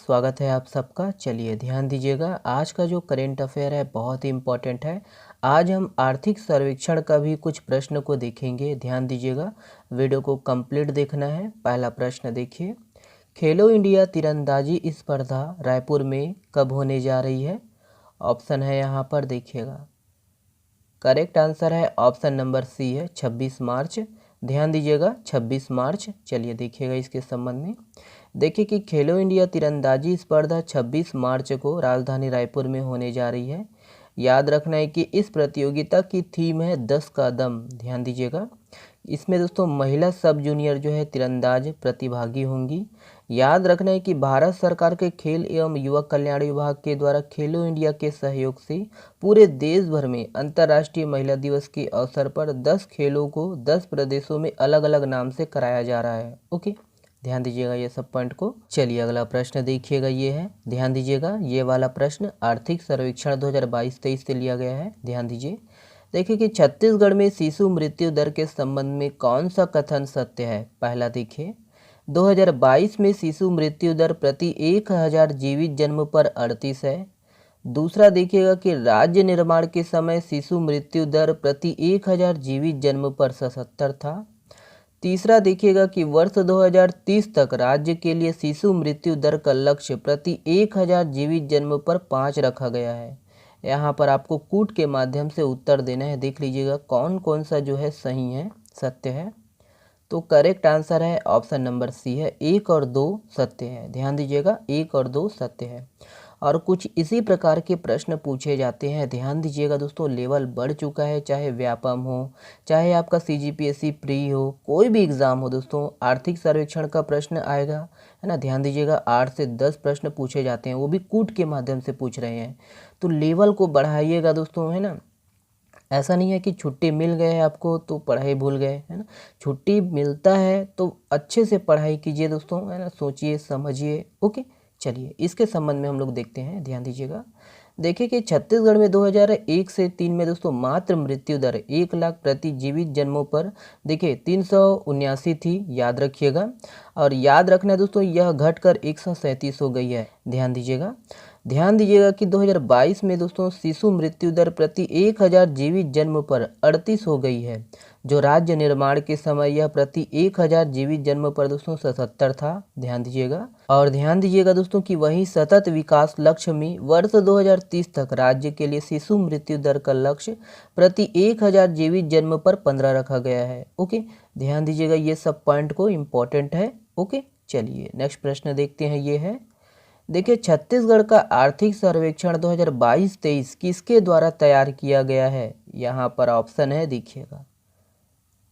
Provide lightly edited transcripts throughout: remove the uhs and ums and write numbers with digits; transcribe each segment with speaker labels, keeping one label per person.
Speaker 1: स्वागत है आप सबका। चलिए ध्यान दीजिएगा, आज का जो करेंट अफेयर है बहुत ही इम्पोर्टेंट है। आज हम आर्थिक सर्वेक्षण का भी कुछ प्रश्न को देखेंगे। ध्यान दीजिएगा, वीडियो को कंप्लीट देखना है। पहला प्रश्न देखिए, खेलो इंडिया तीरंदाजी स्पर्धा रायपुर में कब होने जा रही है? ऑप्शन है यहाँ पर देखिएगा। करेक्ट आंसर है ऑप्शन नंबर सी है 26 मार्च। ध्यान दीजिएगा 26 मार्च। चलिए देखिएगा इसके संबंध में। देखिए कि खेलो इंडिया तीरंदाजी स्पर्धा 26 मार्च को राजधानी रायपुर में होने जा रही है। याद रखना है कि इस प्रतियोगिता की थीम है 10 का दम। ध्यान दीजिएगा, इसमें दोस्तों महिला सब जूनियर जो है तीरंदाज प्रतिभागी होंगी। याद रखना है कि भारत सरकार के खेल एवं युवा कल्याण विभाग के द्वारा खेलो इंडिया के सहयोग से पूरे देश भर में अंतर्राष्ट्रीय महिला दिवस के अवसर पर 10 खेलों को 10 प्रदेशों में अलग अलग नाम से कराया जा रहा है। ओके, ध्यान दीजिएगा ये सब पॉइंट को। चलिए अगला प्रश्न देखिएगा, ये है, ध्यान दीजिएगा, ये वाला प्रश्न आर्थिक सर्वेक्षण 2022-23 से लिया गया है। ध्यान दीजिए, देखिए कि छत्तीसगढ़ में शिशु मृत्यु दर के संबंध में कौन सा कथन सत्य है? पहला देखिए, 2022 में शिशु मृत्यु दर प्रति 1000 जीवित जन्म पर 38 है। दूसरा देखिएगा कि राज्य निर्माण के समय शिशु मृत्यु दर प्रति 1000 जीवित जन्म पर 77 था। तीसरा देखिएगा कि वर्ष 2030 तक राज्य के लिए शिशु मृत्यु दर का लक्ष्य प्रति 1000 जीवित जन्म पर 5 रखा गया है। यहाँ पर आपको कूट के माध्यम से उत्तर देना है। देख लीजिएगा कौन कौन सा जो है सही है, सत्य है। तो करेक्ट आंसर है ऑप्शन नंबर सी है, 1 और 2 सत्य है। ध्यान दीजिएगा 1 और 2 सत्य है। और कुछ इसी प्रकार के प्रश्न पूछे जाते हैं। ध्यान दीजिएगा दोस्तों, लेवल बढ़ चुका है, चाहे व्यापम हो, चाहे आपका सीजीपीएससी प्री हो, कोई भी एग्ज़ाम हो दोस्तों, आर्थिक सर्वेक्षण का प्रश्न आएगा, है ना। ध्यान दीजिएगा 8 से 10 प्रश्न पूछे जाते हैं, वो भी कूट के माध्यम से पूछ रहे हैं। तो लेवल को बढ़ाइएगा दोस्तों, है ना। ऐसा नहीं है कि छुट्टी मिल गए आपको तो पढ़ाई भूल गए, है ना। छुट्टी मिलता है तो अच्छे से पढ़ाई कीजिए दोस्तों, है ना, सोचिए समझिए। ओके, चलिए इसके संबंध में हम लोग देखते हैं। ध्यान दीजिएगा, देखिए कि छत्तीसगढ़ में 2001 से 3 में दोस्तों मात्र मृत्यु दर 1 लाख प्रति जीवित जन्मों पर देखिए 379 थी। याद रखिएगा, और याद रखना है दोस्तों, यह घटकर 137 हो गई है। ध्यान दीजिएगा, ध्यान दीजिएगा कि 2022 में दोस्तों शिशु मृत्यु दर प्रति 1000 जीवित जन्म पर 38 हो गई है। जो राज्य निर्माण के समय यह प्रति 1000 जीवित जन्म पर दोस्तों 77 था। ध्यान दीजिएगा, और ध्यान दीजिएगा दोस्तों कि वही सतत विकास लक्ष्य में वर्ष 2030 तक राज्य के लिए शिशु मृत्यु दर का लक्ष्य प्रति 1000 जीवित जन्म पर 15 रखा गया है। ओके, ध्यान दीजिएगा ये सब पॉइंट को इम्पोर्टेंट है। ओके, चलिए नेक्स्ट प्रश्न देखते हैं। ये है, देखिए छत्तीसगढ़ का आर्थिक सर्वेक्षण 2022-23 किसके द्वारा तैयार किया गया है? यहाँ पर ऑप्शन है, देखिएगा।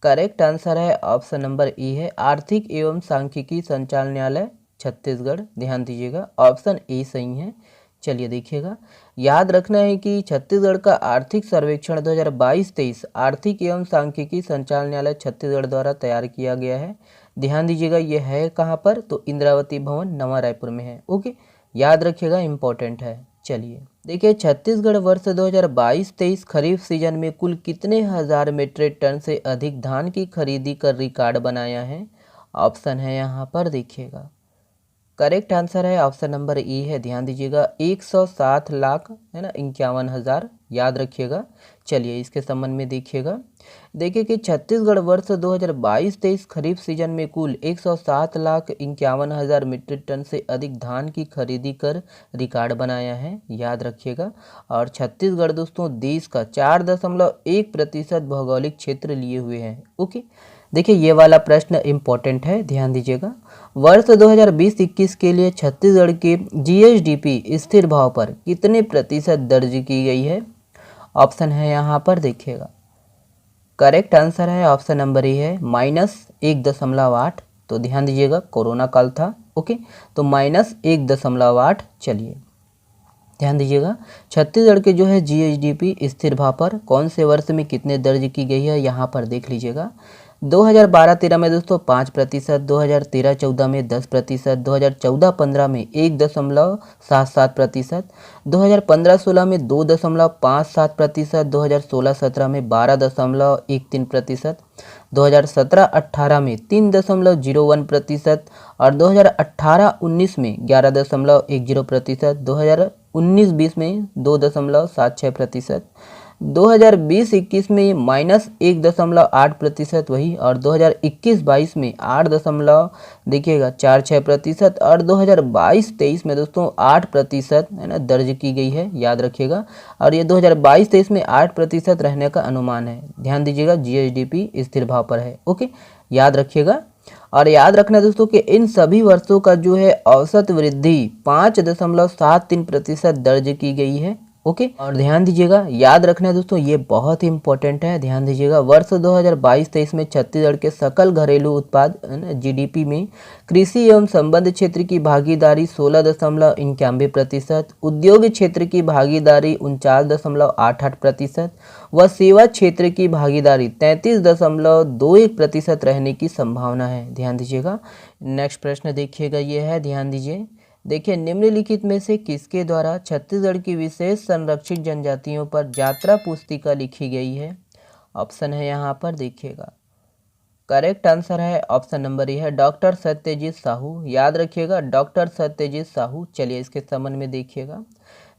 Speaker 1: करेक्ट आंसर है ऑप्शन नंबर ई है, आर्थिक एवं सांख्यिकी संचालनालय छत्तीसगढ़। ध्यान दीजिएगा ऑप्शन ए सही है। चलिए देखिएगा, याद रखना है कि छत्तीसगढ़ का आर्थिक सर्वेक्षण 2022-23 आर्थिक एवं सांख्यिकी संचालनालय छत्तीसगढ़ द्वारा तैयार किया गया है। ध्यान दीजिएगा ये है कहाँ पर? तो इंद्रावती भवन नवा रायपुर में है। ओके, याद रखिएगा, इंपॉर्टेंट है। चलिए देखिए, छत्तीसगढ़ वर्ष 2022-23 खरीफ सीजन में कुल कितने हजार मीट्रिक टन से अधिक धान की खरीदी कर रिकॉर्ड बनाया है? ऑप्शन है यहाँ पर, देखिएगा। करेक्ट आंसर है ऑप्शन नंबर ए है। ध्यान दीजिएगा 107 लाख, है ना, 51,000। याद रखिएगा। चलिए इसके संबंध में देखिएगा, देखिए कि छत्तीसगढ़ वर्ष 2022-23 खरीफ सीजन में कुल 107 लाख 51,000 मीट्रिक टन से अधिक धान की खरीदी कर रिकॉर्ड बनाया है। याद रखिएगा, और छत्तीसगढ़ दोस्तों देश का 4.1% भौगोलिक क्षेत्र लिए हुए हैं। ओके, देखिए ये वाला प्रश्न इम्पोर्टेंट है। ध्यान दीजिएगा, वर्ष 2020-21 के लिए छत्तीसगढ़ के जीएसडीपी स्थिर भाव पर कितने प्रतिशत दर्ज की गई है? ऑप्शन है यहाँ पर, देखिएगा। करेक्ट आंसर है ऑप्शन नंबर ए है, -1.8। तो ध्यान दीजिएगा कोरोना काल था। ओके, तो -1.8। चलिए ध्यान दीजिएगा, छत्तीसगढ़ के जो है जीएसडीपी स्थिर भाव पर कौन से वर्ष में कितने दर्ज की गई है, यहाँ पर देख लीजिएगा। 2012-13 में दोस्तों 5%, 2013-14 में 10%, 2014-15 में 1.77%, 2015-16 में 2.57%, 2016-17 में 12.13%, 2017-18 में 3.01% और 2018-19 में 11.10%, 2019-20 में 2.76%, 2020-21 में -1.8% वही, और 2021-22 में 8.46% और 2022-23 में दोस्तों 8% है ना दर्ज की गई है, याद रखिएगा। और ये 2022-23 में 8% रहने का अनुमान है। ध्यान दीजिएगा, जीएसडीपी स्थिर भाव पर है। ओके, याद रखिएगा। और याद रखना दोस्तों कि इन सभी वर्षों का जो है औसत वृद्धि 5.73% दर्ज की गई है। ओके, और ध्यान दीजिएगा, याद रखना है दोस्तों, ये बहुत ही इंपॉर्टेंट है। ध्यान दीजिएगा, वर्ष 2022-23 में छत्तीसगढ़ के सकल घरेलू उत्पाद जीडीपी में कृषि एवं संबद्ध क्षेत्र की भागीदारी 16.91%, उद्योग क्षेत्र की भागीदारी 49.88% व सेवा क्षेत्र की भागीदारी 33.21% रहने की संभावना है। ध्यान दीजिएगा। नेक्स्ट प्रश्न देखिएगा, ये है, ध्यान दीजिए। देखिए, निम्नलिखित में से किसके द्वारा छत्तीसगढ़ की विशेष संरक्षित जनजातियों पर यात्रा पुस्तिका लिखी गई है? ऑप्शन है यहाँ पर, देखिएगा। करेक्ट आंसर है ऑप्शन नंबर ए है, डॉक्टर सत्यजीत साहू। याद रखिएगा, डॉक्टर सत्यजीत साहू। चलिए इसके संबंध में देखिएगा।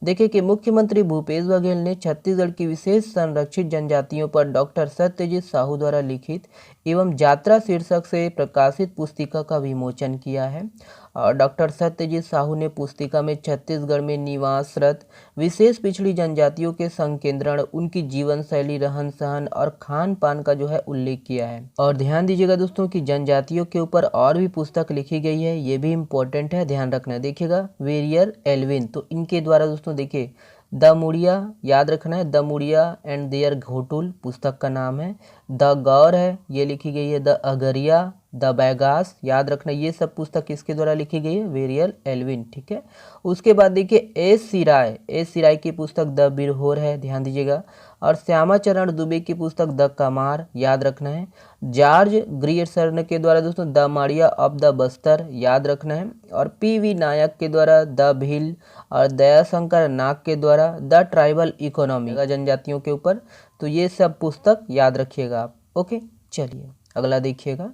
Speaker 1: देखिए कि मुख्यमंत्री भूपेश बघेल ने छत्तीसगढ़ की विशेष संरक्षित जनजातियों पर डॉक्टर सत्यजीत साहू द्वारा लिखित एवं यात्रा शीर्षक से प्रकाशित पुस्तिका का विमोचन किया है। और डॉक्टर सत्यजीत साहू ने पुस्तिका में छत्तीसगढ़ में निवासरत विशेष पिछड़ी जनजातियों के संकेंद्रण, उनकी जीवन शैली, रहन सहन और खान पान का जो है उल्लेख किया है। और ध्यान दीजिएगा दोस्तों कि जनजातियों के ऊपर और भी पुस्तक लिखी गई है, ये भी इम्पोर्टेंट है, ध्यान रखना। देखिएगा, वेरियर एल्विन, तो इनके द्वारा दोस्तों देखिए द मुड़िया, याद रखना है, the Muria and their ghotul पुस्तक का नाम है। द गौर है, ये लिखी गई है। द अगरिया, द बैगास, याद रखना, ये सब पुस्तक किसके द्वारा लिखी गई है? वेरियल एल्विन। ठीक है। उसके बाद देखिए एस सिराय की पुस्तक द बिरहोर है, ध्यान दीजिएगा। और श्यामाचरण दुबे की पुस्तक द कमार, याद रखना है। जॉर्ज ग्रियर्सन के द्वारा दोस्तों the Madia of the Bastar, याद रखना है। और पीवी नायक के द्वारा द भील, और दयाशंकर नाग के द्वारा द ट्राइबल इकोनॉमी, जनजातियों के ऊपर। तो ये सब पुस्तक याद रखिएगा आप। ओके, चलिए अगला देखिएगा,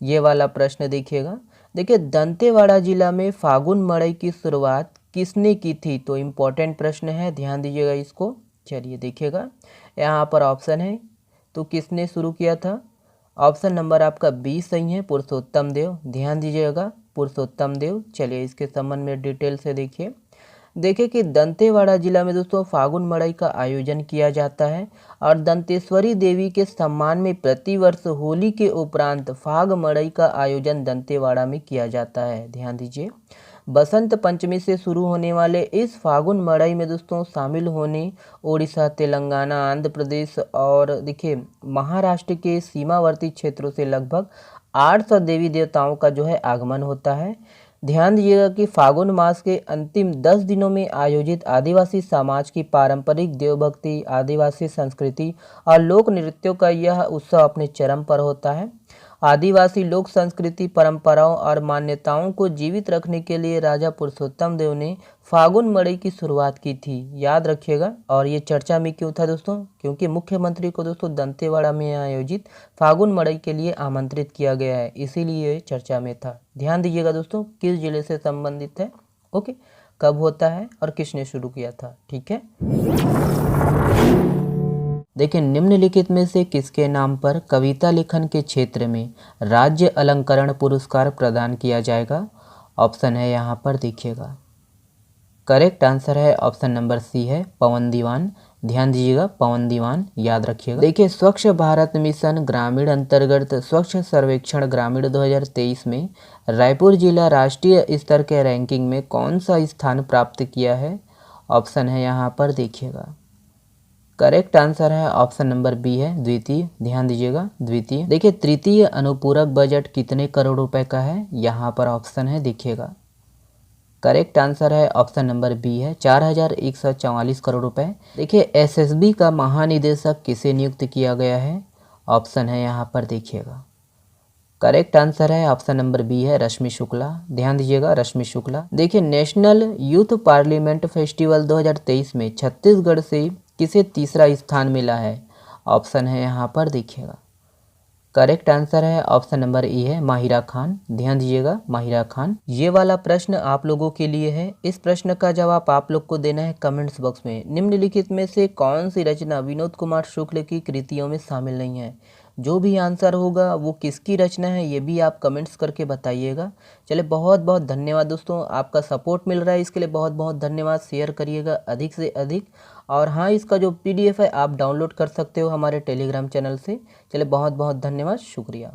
Speaker 1: ये वाला प्रश्न देखिएगा। देखिए, दंतेवाड़ा जिला में फागुन मड़ई की शुरुआत किसने की थी? तो इम्पोर्टेंट प्रश्न है, ध्यान दीजिएगा इसको। चलिए देखिएगा, यहाँ पर ऑप्शन है, तो किसने शुरू किया था? ऑप्शन नंबर आपका बी सही है, पुरुषोत्तम देव। ध्यान दीजिएगा, पुरुषोत्तम देव। चलिए इसके संबंध में डिटेल से देखिए कि दंतेवाड़ा जिला में दोस्तों फागुन मड़ई का आयोजन किया जाता है। और दंतेश्वरी देवी के सम्मान में प्रतिवर्ष होली के उपरांत फाग मड़ई का आयोजन दंतेवाड़ा में किया जाता है। ध्यान दीजिए, बसंत पंचमी से शुरू होने वाले इस फागुन मड़ई में दोस्तों शामिल होने उड़ीसा, तेलंगाना, आंध्र प्रदेश और देखिए महाराष्ट्र के सीमावर्ती क्षेत्रों से लगभग 800 देवी देवताओं का जो है आगमन होता है। ध्यान दीजिएगा कि फागुन मास के अंतिम 10 दिनों में आयोजित आदिवासी समाज की पारंपरिक देवभक्ति, आदिवासी संस्कृति और लोक नृत्यों का यह उत्सव अपने चरम पर होता है। आदिवासी लोक संस्कृति, परंपराओं और मान्यताओं को जीवित रखने के लिए राजा पुरुषोत्तम देव ने फागुन मड़ई की शुरुआत की थी, याद रखिएगा। और ये चर्चा में क्यों था दोस्तों? क्योंकि मुख्यमंत्री को दोस्तों दंतेवाड़ा में आयोजित फागुन मड़ई के लिए आमंत्रित किया गया है, इसीलिए ये चर्चा में था। ध्यान दीजिएगा दोस्तों, किस जिले से संबंधित है, ओके, कब होता है और किसने शुरू किया था। ठीक है। देखिए, निम्नलिखित में से किसके नाम पर कविता लेखन के क्षेत्र में राज्य अलंकरण पुरस्कार प्रदान किया जाएगा? ऑप्शन है यहाँ पर, देखिएगा। करेक्ट आंसर है ऑप्शन नंबर सी है, पवन दीवान। ध्यान दीजिएगा, पवन दीवान, याद रखिएगा। देखिए, स्वच्छ भारत मिशन ग्रामीण अंतर्गत स्वच्छ सर्वेक्षण ग्रामीण 2023 में रायपुर जिला राष्ट्रीय स्तर के रैंकिंग में कौन सा स्थान प्राप्त किया है? ऑप्शन है यहाँ पर, देखिएगा। करेक्ट आंसर है ऑप्शन नंबर बी है, द्वितीय। ध्यान दीजिएगा, द्वितीय। देखिए, तृतीय अनुपूरक बजट कितने करोड़ रुपए का है? यहाँ पर ऑप्शन है, देखिएगा। करेक्ट आंसर है ऑप्शन नंबर बी है, 4144 करोड़ रुपए। देखिए, एसएसबी का महानिदेशक किसे नियुक्त किया गया है? ऑप्शन है यहाँ पर देखिएगा। करेक्ट आंसर है ऑप्शन नंबर बी है रश्मि शुक्ला। ध्यान दीजिएगा रश्मि शुक्ला। देखिए नेशनल यूथ पार्लियामेंट फेस्टिवल 2023 में छत्तीसगढ़ से किसे तीसरा स्थान मिला है? ऑप्शन है यहाँ पर देखिएगा। करेक्ट आंसर है ऑप्शन नंबर ए है माहिरा खान। ध्यान दीजिएगा माहिरा खान। ये वाला प्रश्न आप लोगों के लिए है। इस प्रश्न का जवाब आप लोग को देना है कमेंट्स बॉक्स में। निम्नलिखित में से कौन सी रचना विनोद कुमार शुक्ल की कृतियों में शामिल नहीं है? जो भी आंसर होगा वो किसकी रचना है ये भी आप कमेंट्स करके बताइएगा। चलिए बहुत बहुत धन्यवाद दोस्तों, आपका सपोर्ट मिल रहा है इसके लिए बहुत बहुत धन्यवाद। शेयर करिएगा अधिक से अधिक। और हाँ, इसका जो PDF है आप डाउनलोड कर सकते हो हमारे टेलीग्राम चैनल से। चलिए बहुत बहुत धन्यवाद, शुक्रिया।